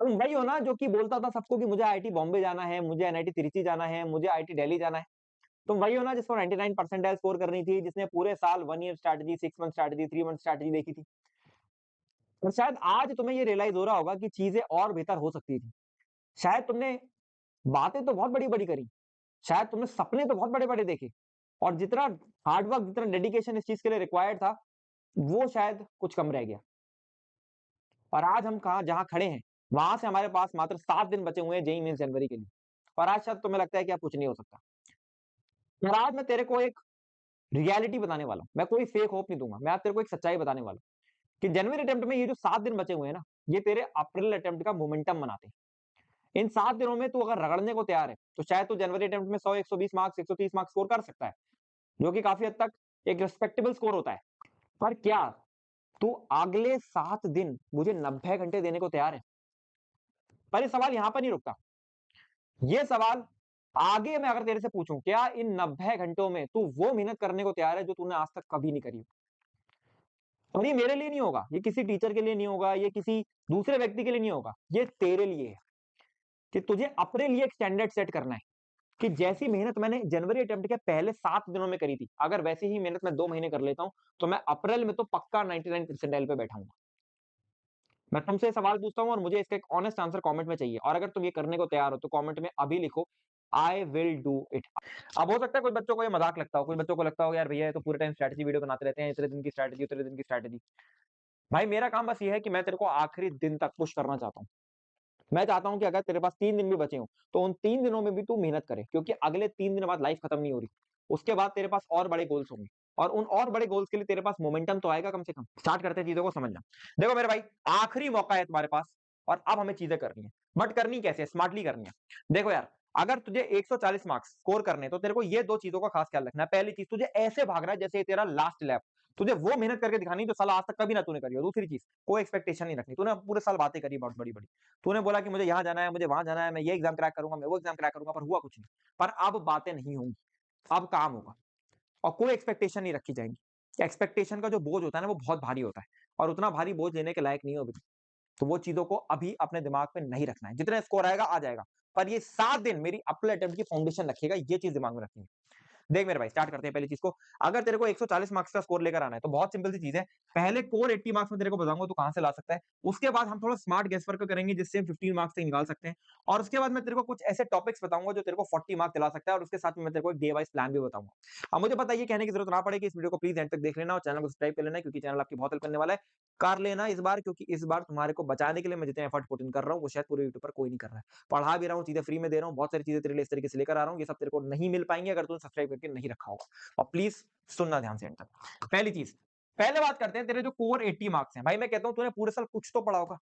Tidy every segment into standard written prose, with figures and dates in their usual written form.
तुम वही हो ना जो कि बोलता था सबको कि मुझे आईआईटी बॉम्बे जाना है, मुझे एनआईटी तिरुचि जाना है, मुझे आईआईटी दिल्ली जाना है। तुम वही हो ना जिसको 99 परसेंटाइल स्कोर करनी थी, जिसने पूरे साल 1 year strategy, 6 month strategy, 3 month strategy देखी थी। और शायद आज तुम्हें ये रियलाइज हो रहा होगा कि चीजें और बेहतर हो सकती थी। शायद तुमने बातें तो बहुत बड़ी-बड़ी करी, शायद तुमने सपने तो बहुत बड़े-बड़े देखे, और जितना हार्ड वर्क, जितना डेडिकेशन इस चीज के लिए रिक्वायर्ड था, वो शायद कुछ कम रह गया। और आज हम कहाँ जहाँ खड़े हैं, वहां से हमारे पास मात्र 7 दिन बचे हुए हैं जेईई मेंस जनवरी के लिए। और आज शायद तुम्हें लगता है कि अब कुछ नहीं हो सकता। और आज मैं तेरे को एक रियलिटी बताने वाला हूँ, मैं कोई फेक होप नहीं दूंगा, मैं आज तेरे को एक सच्चाई बताने वाला हूँ कि जनवरी अटेम्प्ट में ये जो 7 दिन बचे हुए हैं ना, ये तेरे अप्रैल अटेम्प्ट का मोमेंटम बनाते हैं। इन 7 दिनों में तू अगर रगड़ने को तैयार है, तो शायद तू जनवरी अटेम्प्ट में 100, 120 मार्क्स, 130 मार्क्स स्कोर कर सकता है, जो कि काफी हद तक एक रिस्पेक्टेबल स्कोर होता है। पर क्या तू अगले 7 दिन मुझे 90 घंटे देने को तैयार है? पर ये सवाल यहां पर नहीं रुकता। ये सवाल आगे मैं अगर तेरे से पूछूं, क्या इन 90 घंटों में तू वो मेहनत करने को तैयार है जो तूने आज तक कभी नहीं करी? और ये मेरे लिए नहीं होगा, ये किसी टीचर के लिए नहीं होगा, ये किसी दूसरे व्यक्ति के लिए नहीं होगा, ये तेरे लिए है कि तुझे अपने लिए एक स्टैंडर्ड सेट करना है कि जैसी मेहनत मैंने जनवरी अटेम्प्ट के पहले 7 दिनों में करी थी, अगर वैसी ही मेहनत मैं 2 महीने कर लेता हूं, तो मैं अप्रैल में तो पक्का 99 परसेंटाइल पे बैठाऊंगा। मैं तुमसे सवाल पूछता हूं और मुझे इसका एक ऑनेस्ट आंसर कमेंट में चाहिए, और अगर तुम ये करने को तैयार हो तो कमेंट में अभी लिखो, आई विल डू इट। अब हो सकता है कुछ बच्चों को ये मजाक लगता हो, कुछ बच्चों को लगता हो यार भैया ये तो पूरे टाइम स्ट्रैटेजी वीडियो बनाते रहते हैं, इतने दिन की स्ट्रैटेजी, उतने दिन की स्ट्रैटेजी। भाई मेरा काम बस ये है कि मैं तेरे को आखिरी दिन तक पुश करना चाहता हूँ। मैं चाहता हूं कि अगर तेरे पास 3 दिन भी बचे हो, तो उन 3 दिनों में भी तू मेहनत करे, क्योंकि अगले 3 दिन बाद लाइफ खत्म नहीं हो रही। उसके बाद तेरे पास और बड़े गोल्स होंगे, और उन और बड़े गोल्स के लिए तेरे पास मोमेंटम तो आएगा कम से कम। स्टार्ट करते हैं चीजों को समझना। देखो मेरे भाई, आखिरी मौका है तुम्हारे पास, और अब हमें चीजें करनी है। बट करनी कैसे? स्मार्टली करनी है। देखो यार, अगर तुझे 140 मार्क्स स्कोर करने, तो तेरे को ये दो चीजों का खास ख्याल रखना है। पहली चीज, तुझे ऐसे भागना है जैसे ये तेरा लास्ट लैप, तुझे वो मेहनत करके दिखानी जो साला आज तक कभी ना तूने करी हो। दूसरी चीज, कोई एक्सपेक्टेशन नहीं रखनी। तूने पूरे साल बातें करी बहुत बड़ी बड़ी, तूने बोला कि मुझे यहाँ जाना है, मुझे वहां जाना है, मैं ये एग्जाम क्रैक करूंगा, मैं वो एग्जाम क्रैक करूंगा, पर हुआ कुछ नहीं। पर अब बातें नहीं होंगी, अब काम होगा, और कोई एक्सपेक्टेशन नहीं रखी जाएंगी। एक्सपेक्टेशन का जो बोझ होता है ना, वो बहुत भारी होता है, और उतना भारी बोझ लेने के लायक नहीं हो अभी। तो वो चीजों को अभी अपने दिमाग में नहीं रखना है। जितने स्कोर आएगा आ जाएगा, पर ये 7 दिन मेरी अप्पल अटेम्प्ट की फाउंडेशन रखेगा, ये चीज दिमाग में रखनी है। देख मेरे भाई, स्टार्ट करते हैं पहली चीज को। अगर तेरे को 140 मार्क्स का स्कोर लेकर आना है, तो बहुत सिंपल सी चीज है। पहले कोर 80 मार्क्स में तेरे को बताऊंगा तो कहां से ला सकता है। उसके बाद हम थोड़ा स्मार्ट गेस वर्क करेंगे, जिससे हम 15 मार्क्स तक निकाल सकते हैं। और उसके बाद मैं तेरे को कुछ ऐसे टॉपिक्स बताऊंगा जो तेरे को 40 मार्क्स दिला सकता है, और उसके साथ में मैं तेरे को एक डे वाइज प्लान भी बताऊंगा। अब मुझे पता है ये कहने की जरूरत ना पड़े कि इस वीडियो को प्लीज एंड तक देख लेना, और चैनल को सब्सक्राइब कर लेना, क्योंकि चैनल आपकी बहुत हेल्प करने वाला है। कर लेना इस बार, क्योंकि इस बार तुम्हारे को बचाने के लिए मैं जितने एफर्ट पुट इन कर रहा हूँ, वो शायद पूरे यूट्यूब पर कोई नहीं कर रहा है। पढ़ा भी रहा हूँ, चीजें फ्री में दे रहा हूँ, बहुत सारी चीजें तेरे लिए इस तरीके से लेकर आ रहा हूँ, ये सब तेरे को नहीं मिल पाएंगे अगर तूने सब्सक्राइब करके नहीं रखा होगा। और प्लीज सुनना ध्यान से एंड तक। पहली चीज, पहले बात करते हैं तेरे जो कोर 80 मार्क्स हैं। भाई मैं कहता हूं तूने पूरे साल कुछ तो पढ़ा होगा।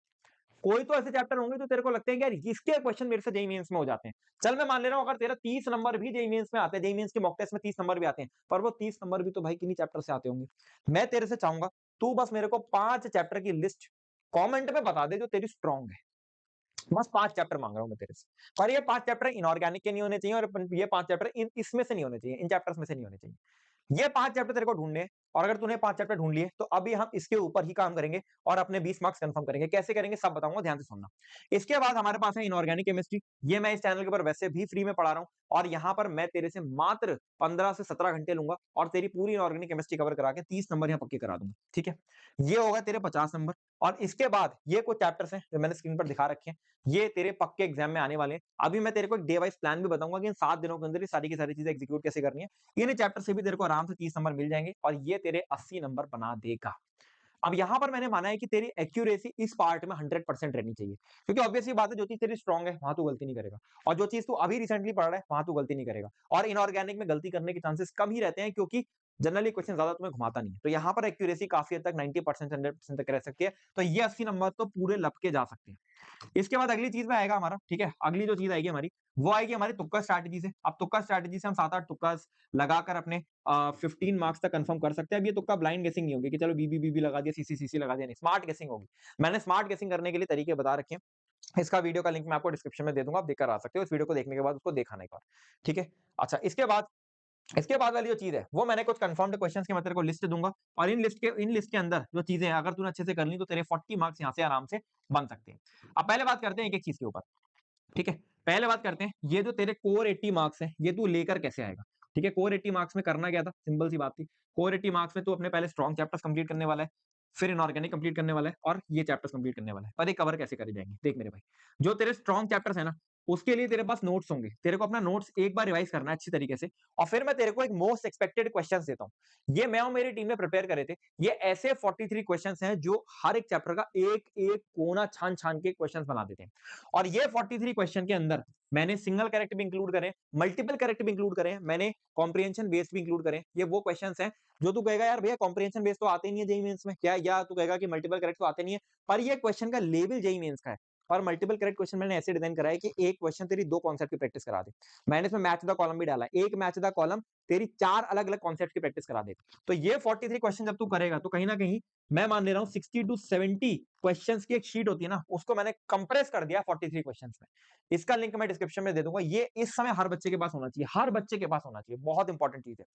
कोई तो ऐसे चैप्टर होंगे जो तेरे को लगते हैं कि यार इसके क्वेश्चन मेरे से जेईई मेंस में हो जाते हैं। चल मैं मान ले रहा हूं, अगर तेरा 30 नंबर भी जेईई मेंस में आते हैं, जेईई मेंस के मॉक टेस्ट में 30 नंबर भी आते हैं, पर वो 30 नंबर भी तो भाई किन्हीं चैप्टर से आते होंगे। मैं तेरे से चाहूंगा तू बस मेरे को 5 चैप्टर की लिस्ट कमेंट में बता दे जो तेरी स्ट्रांग है। बस 5 चैप्टर मांग रहा हूं मैं तेरे से। पर ये 5 चैप्टर इनऑर्गेनिक के नहीं होने चाहिए, और ये 5 चैप्टर इसमें से नहीं होने चाहिए, इन चैप्टर्स में से नहीं होने चाहिए। ये 5 चैप्टर तेरे को ढूँढने हैं, और अगर तूने 5 चैप्टर ढूँढ लिए, तो अभी हम इसके ऊपर ही काम करेंगे और अपने 20 मार्क्स कंफर्म करेंगे। कैसे करेंगे सब बताऊंगा, ध्यान से सुनना। इसके बाद हमारे पास है इनऑर्गेनिक केमिस्ट्री। ये मैं इस चैनल के ऊपर वैसे भी फ्री में पढ़ा रहा हूँ, और यहाँ पर मैं तेरे से मात्र 15 से 17 घंटे लूंगा, और तेरी पूरी इनऑर्गेनिक केमिस्ट्री कवर करा के 30 नंबर यहाँ पक्के करा दूंगा। ठीक है, ये होगा तेरे 50 नंबर। और इसके बाद ये कुछ चैप्टर्स हैं जो मैंने स्क्रीन पर दिखा रखे हैं, ये तेरे पक्के एग्जाम में आने वाले हैं। अभी मैं तेरे को एक डे वाइज प्लान भी बताऊंगा कि इन 7 दिनों के अंदर ये सारी की सारी चीजें एग्जीक्यूट कैसे करनी है। इन चैप्टर से भी तेरे को आराम से 30 नंबर मिल जाएंगे, और ये तेरे 80 नंबर बना देगा। अब यहां पर मैंने माना है कि तेरी एक्यूरेसी इस पार्ट में 100% रहनी चाहिए, क्योंकि ऑब्वियसली बात है, जो चीज तेरी स्ट्रांग है वहां तू गलती नहीं करेगा, और जो चीज तू अभी रिसेंटली पढ़ रहा है वहां तू गलती नहीं करेगा। और इनऑर्गेनिक में गलती करने के चांसेस कम ही रहते हैं, क्योंकि जनरली क्वेश्चन ज्यादा तुम्हें घुमाता नहीं है। तो यहाँ पर एक्यूरेसी काफी हद तक 90% 100% तक रह सकती है, तो ये 80 नंबर तो पूरे लपके जा सकते हैं। इसके बाद अगली चीज में आएगा हमारा, ठीक है, अगली जो चीज आएगी हमारी, वो आएगी हमारी तुक्का स्ट्रैटेजी से। अब तुक्का स्ट्रैटेजी से हम 7-8 तुक्का लगाकर अपने 15 मार्क्स तक कंफर्म कर सकते हैं। अब ये तुक्का ब्लाइंड गेसिंग नहीं होगी कि चलो बीबी बीबी लगा दिया, सीसी सीसी लगा दिया, नहीं, स्मार्ट गेसिंग होगी। मैंने स्मार्ट गेसिंग करने के लिए तरीके बता रखे हैं, इसका वीडियो का लिंक मैं आपको डिस्क्रिप्शन में दे दूंगा, आप देखकर आ सकते हो। इस वीडियो को देखने के बाद उसको देखा नहीं, ठीक है। अच्छा, इसके बाद इसके बाद वाली जो चीज है वो मैंने कुछ कंफर्म्ड क्वेश्चंस की मैं तेरे को लिस्ट दूंगा, और इन लिस्ट के अंदर जो चीजें हैं अगर तूने अच्छे से कर ली तो तेरे 40 मार्क्स यहाँ से आराम से बन सकते हैं। अब पहले बात करते हैं एक एक चीज के ऊपर, ठीक है। पहले बात करते हैं ये जो तेरे कोर 80 मार्क्स हैं ये तू लेकर कैसे आएगा, ठीक है। कोर 80 मार्क्स में करना क्या था, सिंपल सी बात थी। कोर 80 मार्क्स में तू अपने पहले स्ट्रॉन्ग चैप्टर्स कंप्लीट करने वाला है, फिर इनऑर्गेनिक कंप्लीट करने वाला है, और ये चैप्टर्स कंप्लीट करने वाला है। पर ये कवर कैसे करे जाएंगे, देख मेरे भाई, जो तेरे स्ट्रॉन्ग चैप्टर्स है ना उसके लिए तेरे पास नोट्स होंगे, तेरे को अपना नोट्स एक बार रिवाइज करना है अच्छी तरीके से, और फिर मैं तेरे को एक मोस्ट एक्सपेक्टेड क्वेश्चंस देता हूं। ये मैं और मेरी टीम ने प्रिपेयर करे थे। ये ऐसे 43 क्वेश्चंस हैं जो हर एक चैप्टर का एक एक कोना छान छान के क्वेश्चंस बना देते हैं। और ये 43 क्वेश्चन के अंदर मैंने सिंगल करेक्ट भी इंक्लूड करे, मल्टीपल करेक्ट भी इंक्लूड करे, मैंने कॉम्प्रिहेंशन बेस्ड भी इंक्लूड करे। ये वो क्वेश्चंस हैं जो तू कहेगा यार भैया कॉम्प्रिहेंशन बेस्ड तो आते ही नहीं है जेईई मेंस में क्या, या तू कहेगा कि मल्टीपल करेक्ट तो आते नहीं है, पर ये क्वेश्चन का लेवल जेईई मेंस का है। और मल्टीपल करेक्ट क्वेश्चन मैंने ऐसे डिजाइन करा है कि एक क्वेश्चन तेरी दो कॉन्सेप्ट की प्रैक्टिस करा दे। मैंने इसमें मैच द कॉलम भी डाला है, एक मैच द कॉलम तेरी चार अलग अलग कॉन्सेप्ट की प्रैक्टिस करा दे। तो ये 43 क्वेश्चन जब तू करेगा तो कहीं ना कहीं मैं मान ले रहा हूँ 60 टू 70 क्वेश्चंस की एक शीट होती है ना, उसको मैंने कंप्रेस कर दिया 43 क्वेश्चंस में। इसका लिंक मैं डिस्क्रिप्शन में दे दूंगा। ये इस समय हर बच्चे के पास होना चाहिए, हर बच्चे के पास होना चाहिए, बहुत इंपॉर्टेंट चीज है।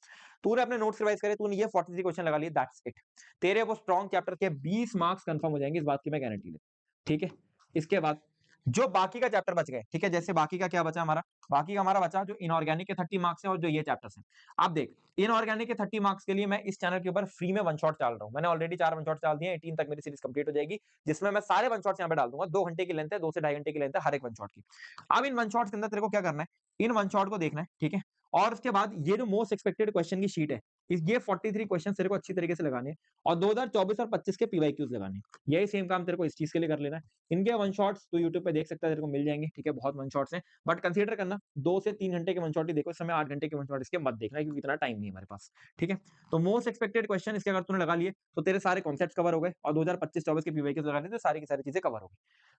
तूने अपने नोट्स रिवाइज करे, तूने ये 43 क्वेश्चन लगा लिए, दैट्स इट। तेरे वो स्ट्रॉन्ग चैप्टर के 20 मार्क्स कंफर्म हो जाएंगे, इस बात की मैं गारंटी लेता हूं, ठीक है। इसके बाद जो बाकी का चैप्टर बच गए, ठीक है, जैसे बाकी का क्या बचा हमारा, बाकी का हमारा बचा जो इनऑर्गेनिक के 30 मार्क्स हैं और जो ये चैप्टर्स हैं। आप देख, इनऑर्गेनिक के 30 मार्क्स के लिए मैं इस चैनल के ऊपर फ्री में वन शॉट डाल रहा हूं। मैंने ऑलरेडी 4 वन शॉट डाल दिए हैं, 18 तक मेरी सीरीज कंप्लीट हो जाएगी, जिसमें मैं सारे वन शॉट्स यहाँ पे डाल दूंगा। 2 घंटे की लेंथ है, 2 से 2.5 घंटे की लेंथ है हर एक वन शॉट की। अब इन वन शॉट्स के अंदर तेरे को क्या करना है, इन वन शॉट को देखना है, ठीक है। और उसके बाद ये जो मोस्ट एक्सपेक्टेड क्वेश्चन की शीट है, ये 43 क्वेश्चन तेरे को अच्छी तरीके से लगाने हैं, और 2024 और 25 के पीवाईक्यूज लगाने हैं। यही सेम काम तेरे को इस चीज के लिए कर लेना है। इनके वन शॉट्स तो यूट्यूब पे देख सकता है, तेरे को मिल जाएंगे, ठीक है, बहुत वन शॉट्स हैं। बट कंसीडर करना 2 से 3 घंटे के वन शॉट ही देखो, इस समय 8 घंटे के वन शॉट इसके मत देखना क्योंकि इतना टाइम नहीं है हमारे पास, ठीक है। तो मोस्ट एक्सपेक्टेड क्वेश्चन इसके अगर तूने लगा लिए तो तेरे सारे कॉन्सेप्ट कवर हो गए, और 2025-24 के पीवाईक्यूज लगा लिए तो सारी की सारी चीजें कवर हो गई।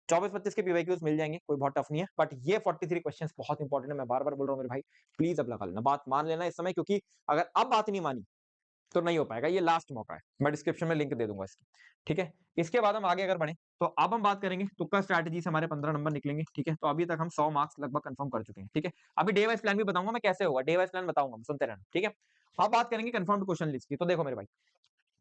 24-25 के पीवाईक्यूज मिल जाएंगे, कोई बहुत टफ नहीं है, बट ये 43 क्वेश्चंस बहुत इंपॉर्टेंट है। मैं बार बार बोल रहा हूँ मेरे भाई, प्लीज अब लगा लेना, बात मान लेना इस समय, क्योंकि अगर अब बात नहीं मानी तो नहीं हो पाएगा। ये लास्ट मौका है, मैं डिस्क्रिप्शन में लिंक दे दूंगा इसकी, ठीक है। इसके बाद हम आगे अगर बढ़े तो अब हम बात करेंगे तुक्का स्ट्रैटेजी से हमारे 15 नंबर निकलेंगे, ठीक है। तो अभी तक हम 100 मार्क्स लगभग कंफर्म कर चुके हैं, ठीक है। अभी डे वाइज प्लान भी बताऊंगा मैं कैसे होगा, डे वाइज प्लान बताऊंगा, सुनते रहना, ठीक है। अब बात करेंगे कंफर्म्ड क्वेश्चन लिस्ट की। तो देखो मेरे भाई,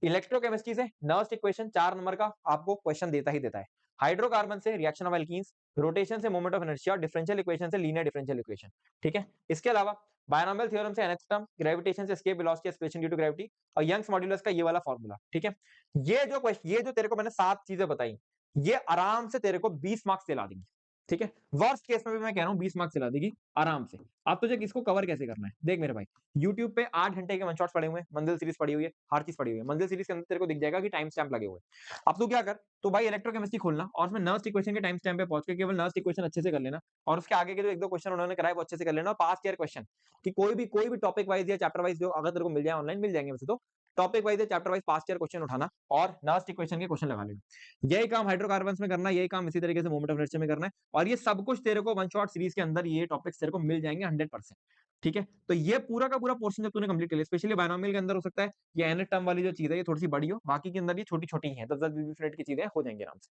इलेक्ट्रोकेमिस्ट्री से नर्स्ट इक्वेशन 4 नंबर का आपको क्वेश्चन देता ही देता है। हाइड्रोकार्बन से रिएक्शन ऑफ एल्कीन्स, रोटेशन से moment of inertia, differential equation से लीनियर डिफरेंशियल इक्वेशन, ठीक है। इसके अलावा बायनॉमियल थ्योरम से nth टर्म, ग्रेविटेशन से escape velocity expression due to gravity, और यंग्स मॉड्यूलस का ये वाला फार्मूला, ठीक है। ये जो क्वेश्चन, ये जो तेरे को मैंने 7 चीजें बताई, ये आराम से तेरे को 20 मार्क्स दिला देंगे, ठीक है। वर्स्ट केस में भी मैं कह रहा हूं 20 मार्क्स दिला देगी आराम से। अब तुझे किसको कवर कैसे करना है, देख मेरे भाई, यूट्यूब पे 8 घंटे के वन शॉट्स पड़े हुए हैं, मंजिल सीरीज पड़ी हुई है, हर चीज पड़ी हुई है। मंजिल सीरीज के अंदर तेरे को दिख जाएगा कि टाइम स्टैम्प लगे हुए हैं। अब तू क्या कर, तो भाई इलेक्ट्रोकेमिस्ट्री खोलना और उसमें नर्स्ट इक्वेशन के टाइम स्टैम्प पे पहुंच के केवल नर्स्ट इक्वेशन अच्छे से कर लेना, और उसके आगे के जो एक दो क्वेश्चन उन्होंने कराए वो अच्छे से कर लेना, और पास्ट ईयर क्वेश्चन कि कोई भी टॉपिक वाइज या चैप्टर वाइज जो अगर तेरे को मिल जाए, ऑनलाइन मिल जाएंगे वैसे तो, टॉपिक वाइज या chapter wise past year question उठाना और नर्स्ट इक्वेशन के क्वेश्चन लगा लेना। यही काम हाइड्रोकार्बन्स में करना, यही काम इसी तरीके से मोमेंट ऑफ इनर्शिया में करना है, और ये सब कुछ तेरे को वन शॉट सीरीज के अंदर ये टॉपिक्स तेरे को मिल जाएंगे 100%, ठीक है। तो ये पूरा का पूरा पोर्शन जब तूने कंप्लीट कर लिया, स्पेशली बायनॉमियल के अंदर हो सकता है ये nth टर्म वाली जो चीज है ये थोड़ी सी बड़ी हो, बाकी के अंदर ये छोटी छोटी ही है, 10-10-20 मिनट की चीजें हो जाएंगी आराम से,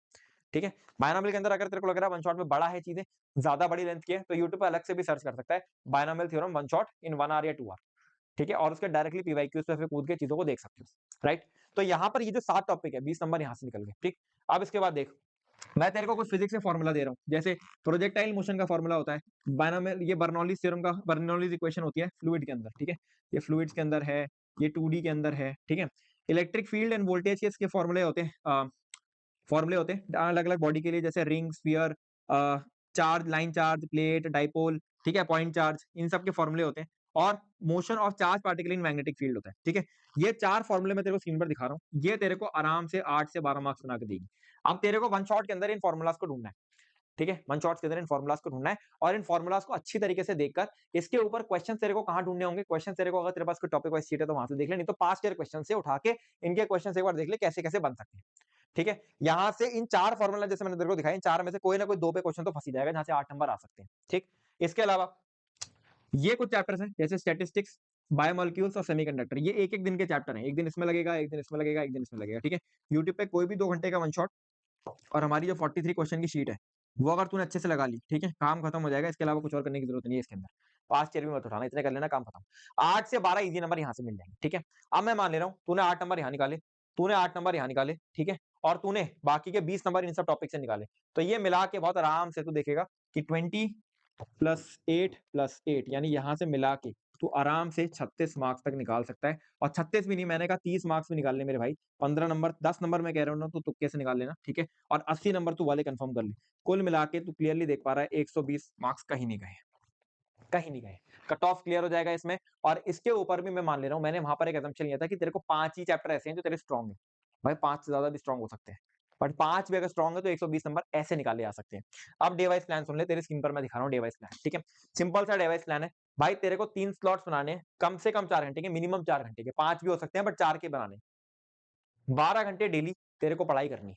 ठीक है। बायनॉमियल के अंदर अगर तेरे को लग रहा है वन शॉट में बड़ा है चीजें, ज्यादा बड़ी लेंथ की है, तो यूट्यूब पे अलग से भी सर्च कर सकता है binomial theorem one shot in 1 hour या 2 आवर, ठीक है। और उसके डायरेक्टली पीवाईक्यूज पे फिर कूद के चीजों को देख सकते हो, राइट। तो यहाँ पर ये जो 7 टॉपिक है, 20 नंबर यहाँ से निकल गए, ठीक। अब इसके बाद देख, मैं तेरे को कुछ फिजिक्स से फॉर्मूला दे रहा हूँ, जैसे प्रोजेक्टाइल मोशन का फॉर्मूला होता है बायनॉमियल, ये बर्नौलीज थ्योरम का, बर्नौलीज इक्वेशन होती है फ्लूइड के अंदर, ठीक है। ये फ्लूइड्स के अंदर है, ये 2D के अंदर है, ठीक है। इलेक्ट्रिक फील्ड एंड वोल्टेज के इसके फॉर्मूले होते हैं, फॉर्मूले होते हैं अलग अलग बॉडी के लिए, जैसे ring, sphere, charge, line charge, plate, dipole, ठीक है, पॉइंट चार्ज, इन सब के फॉर्मूले होते हैं। और motion of charge particle in magnetic field होता है, ठीक है। ये 4 फॉर्मूले मैं तेरे को स्क्रीन पर दिखा रहा हूँ, ये तेरे को आराम से 8 से 12 मार्क्स बना के देगी। अब तेरे को वन शॉट के अंदर इन फॉर्मूलाज को ढूंढना है, ठीक है। वन शॉट्स के अंदर इन फॉर्मूलाज को ढूंढना है, और इन फॉर्मूलाज को अच्छी तरीके से देखकर इसके ऊपर क्वेश्चन तेरे को कहां ढूंढने होंगे, क्वेश्चन तेरे को अगर तेरे पास कोई टॉपिक वाइज शीट है तो वहां से देख ले, नहीं तो पास्ट ईयर क्वेश्चन से उठा के इनके क्वेश्चन एक बार देख ले कैसे कैसे बन सकते हैं, ठीक है। यहां से इन 4 फॉर्मूला जैसे मैंने तेरे को दिखाया, इन 4 में से कोई ना कोई 2 पे क्वेश्चन तो फंसी जाएगा जहां से 8 नंबर आ सकते हैं, ठीक। इसके अलावा ये कुछ चैप्टर्स हैं जैसे स्टैटिस्टिक्स, बायोमोलिक्यूल्स और सेमीकंडक्टर, ये एक एक दिन के चैप्टर हैं, एक दिन इसमें लगेगा, एक दिन इसमें लगेगा, एक दिन इसमें लगेगा, ठीक है। यूट्यूब पे कोई भी 2 घंटे का वन शॉट, और हमारी जो 43 क्वेश्चन की शीट है वो अगर तूने अच्छे से लगा ली, ठीक है, काम खत्म हो जाएगा, इसके अलावा कुछ और करने की जरूरत नहीं है इसके अंदर। पास्ट ईयर भी मत उठाना, इतने कर लेना, काम खत्म। 8 से 12 इजी नंबर यहाँ से मिल जाएंगे, ठीक है। अब मैं मान ले रहा हूँ तूने 8 नंबर यहाँ निकाले, तूने 8 नंबर यहाँ निकाले, ठीक है, और तूने बाकी के 20 नंबर इन सब टॉपिक से निकाले, तो ये मिला के बहुत आराम से तू देखेगा कि 20 + 8 + 8 यानी यहाँ से मिला के तू आराम से 36 मार्क्स तक निकाल सकता है। और 36 भी नहीं, मैंने कहा 30 मार्क्स भी निकालने मेरे भाई। 15 नंबर 10 नंबर मैं कह रहा हूँ ना, तो तुक्के से निकाल लेना, ठीक है। और 80 नंबर तू वाले कंफर्म कर ले। कुल मिला के तू क्लियरली देख पा रहा है 120 मार्क्स कहीं नहीं गए, कहीं नहीं गए। कट ऑफ क्लियर हो जाएगा इसमें। और इसके ऊपर भी मैं मान ले रहा हूँ, मैंने वहां पर एक assumption लिया था कि तेरे को 5 ही चैप्टर ऐसे हैं जो तेरे स्ट्रॉन्ग है। भाई 5 से ज्यादा भी स्ट्रॉन्ग हो सकते हैं, बट 5 भी अगर स्ट्रॉन्ग है तो 120 नंबर ऐसे निकाले जा सकते हैं। अब डे वाइज प्लान सुन ले, तेरे स्क्रीन पर मैं दिखा रहा हूँ डे वाइज प्लान, ठीक है। सिंपल सा डे वाइज प्लान है भाई। तेरे को 3 स्लॉट्स बनाने हैं, कम से कम 4 घंटे के, मिनिमम 4 घंटे के, 5 भी हो सकते हैं बट 4 के बनाने। 12 घंटे डेली तेरे को पढ़ाई करनी,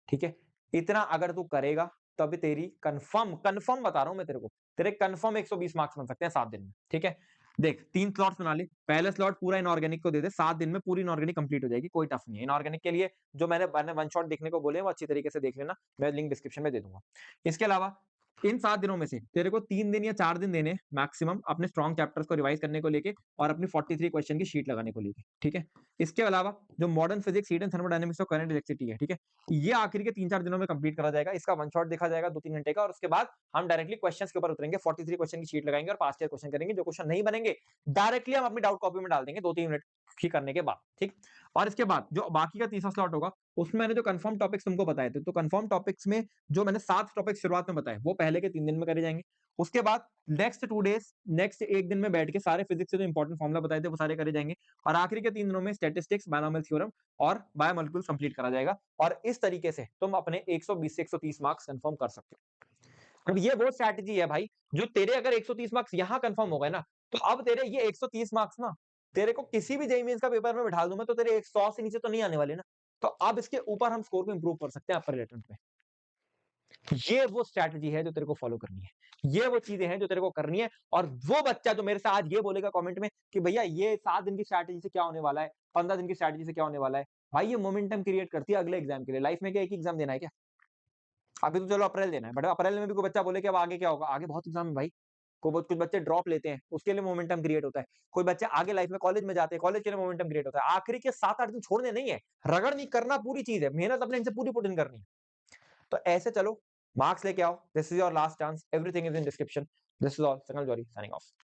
ठीक है। इतना अगर तू करेगा तब तेरी कंफर्म कंफर्म बता रहा हूं मैं तेरे को, तेरे कंफर्म 120 मार्क्स बन सकते हैं 7 दिन में, ठीक है। देख 3 स्लॉट्स बना ले। पहले स्लॉट पूरा इनऑर्गेनिक को दे दे, 7 दिन में पूरी इनऑर्गेनिक कंप्लीट हो जाएगी, कोई टफ नहीं है। इनऑर्गेनिक के लिए जो मैंने वन शॉट देखने को बोले वो अच्छी तरीके से देख लेना, मैं लिंक डिस्क्रिप्शन में दे दूंगा। इसके अलावा इन 7 दिनों में से तेरे को 3 दिन या 4 दिन देने मैक्सिमम अपने स्ट्रॉन्ग चैप्टर्स को रिवाइज करने को लेके और अपनी 43 क्वेश्चन की शीट लगाने को लेके, ठीक है। इसके अलावा जो modern physics, heat and thermodynamics और करंट इलेक्ट्रिसिटी है, ठीक है, ये आखिरी के 3-4 दिनों में कंप्लीट करा जाएगा। इसका वन शॉट देखा जाएगा 2-3 घंटे का, और उसके बाद हम डायरेक्टली क्वेश्चंस के ऊपर उतरेंगे, 43 क्वेश्चन की शीट लगाएंगे और पास्ट ईयर क्वेश्चन करेंगे। जो क्वेश्चन नहीं बनेंगे डायरेक्टली हम अपनी डाउट कॉपी में डाल देंगे 2-3 मिनट की करने के बाद, ठीक। और इसके बाद जो बाकी का तीसरा स्लॉट होगा उसमें मैंने जो कंफर्म टॉपिक्स तुमको बताए थे, तो कंफर्म टॉपिक्स में जो मैंने 7 टॉपिक शुरुआत में बताए वो पहले के 3 दिन में करे जाएंगे। उसके बाद नेक्स्ट 2 डेज, नेक्स्ट 1 दिन में बैठ के सारे फिजिक्स से जो इंपॉर्टेंट फॉर्मुला बताए थे वो सारे करे जाएंगे। और आखिरी के 3 दिनों में स्टैटिस्टिक्स, बायनॉमियल थ्योरम और बायोमोलिक्यूल्स कंप्लीट करा जाएगा। और इस तरीके से तुम अपने 120 से 130 मार्क्स कंफर्म कर सकते हो। अब ये वो स्ट्रैटेजी है भाई, जो तेरे अगर 130 मार्क्स यहाँ कंफर्म हो गए ना, तो अब तेरे ये 130 मार्क्स ना तेरे को किसी भी जेईई मेंस का पेपर में बैठा दूं मैं, तो तेरे 100 से नीचे तो नहीं आने वाले ना। तो अब इसके ऊपर हम स्कोर को इंप्रूव कर सकते हैं अपर रिलेटेड में। ये वो स्ट्रैटेजी है जो तेरे को फॉलो करनी है, ये वो चीजें हैं जो तेरे को करनी है। और वो बच्चा जो मेरे से आज ये बोलेगा कमेंट में कि भैया ये 7 दिन की स्ट्रैटेजी से क्या होने वाला है, 15 दिन की स्ट्रैटेजी से क्या होने वाला है, भाई ये मोमेंटम क्रिएट करती है अगले एग्जाम के लिए। लाइफ में क्या एक ही एग्जाम देना है क्या? अभी तो चलो अप्रैल देना है, बट अप्रैल में भी कोई बच्चा बोले कि अब आगे क्या होगा, आगे बहुत एग्जाम है भाई। कुछ बच्चे ड्रॉप लेते हैं, उसके लिए मोमेंटम क्रिएट होता है। कोई बच्चे आगे लाइफ में कॉलेज में जाते हैं, कॉलेज के लिए मोमेंटम क्रिएट होता है। आखिरी के 7-8 दिन छोड़ने नहीं है, रगड़ नहीं करना, पूरी चीज है, मेहनत अपने इनसे पूरी पुट इन करनी है। तो ऐसे चलो, मार्क्स लेके आओ, this is your last chance, everything is in description. This is all, Sangal Jauhari signing of.